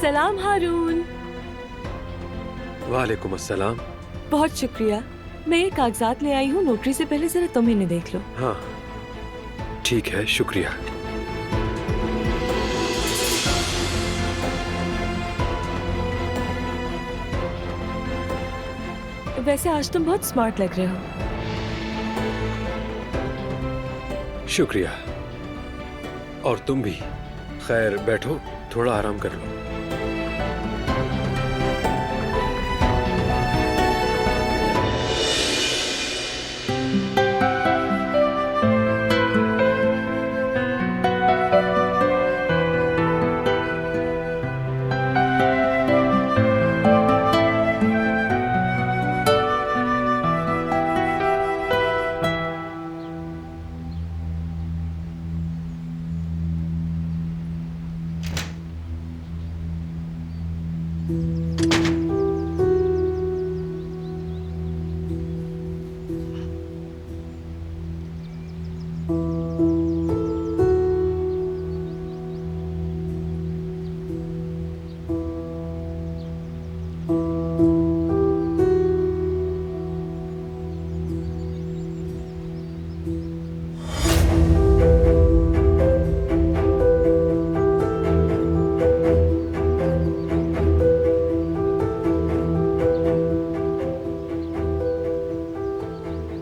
अस्सलाम हारून। वालेकुम अस्सलाम। बहुत शुक्रिया। मैं ये कागजात ले आई हूँ, नोटरी से पहले जरा तुम इन्हें देख लो। हाँ ठीक है, शुक्रिया। वैसे आज तुम बहुत स्मार्ट लग रहे हो। शुक्रिया। और तुम भी। खैर बैठो, थोड़ा आराम कर लो।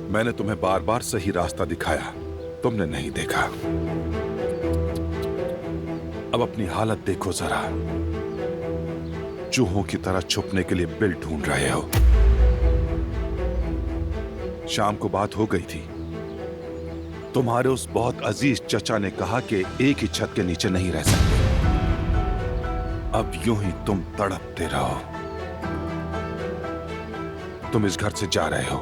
मैंने तुम्हें बार बार सही रास्ता दिखाया, तुमने नहीं देखा। अब अपनी हालत देखो जरा। चूहों की तरह छुपने के लिए बिल ढूंढ रहे हो। शाम को बात हो गई थी। तुम्हारे उस बहुत अजीज चचा ने कहा कि एक ही छत के नीचे नहीं रह सकते। अब यूं ही तुम तड़पते रहो। तुम इस घर से जा रहे हो।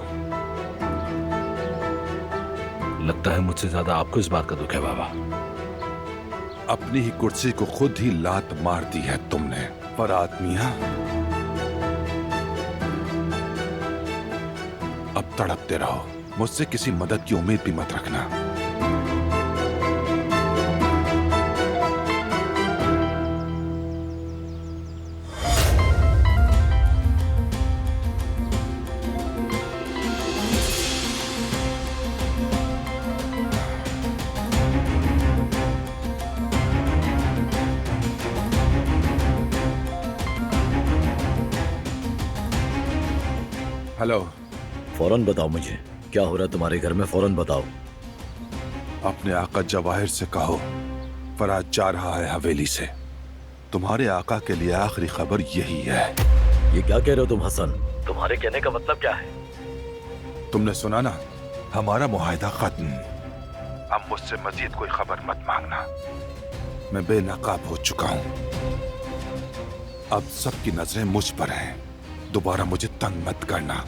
लगता है मुझसे ज्यादा आपको इस बात का दुख है बाबा। अपनी ही कुर्सी को खुद ही लात मार दी है तुमने। पर आदमिया, अब तड़पते रहो। मुझसे किसी मदद की उम्मीद भी मत रखना। हेलो। फौरन बताओ मुझे, क्या हो रहा है तुम्हारे घर में, फौरन बताओ। अपने आका जवाहिर से कहो फराज जा रहा है हवेली से। तुम्हारे आका के लिए आखिरी खबर यही है। ये क्या कह रहे हो तुम हसन? तुम्हारे कहने का मतलब क्या है? तुमने सुना ना, हमारा मुआहिदा खत्म। अब मुझसे मजीद कोई खबर मत मांगना। मैं बेनकाब हो चुका हूं। अब सबकी नजरें मुझ पर हैं। दोबारा मुझे तंग मत करना।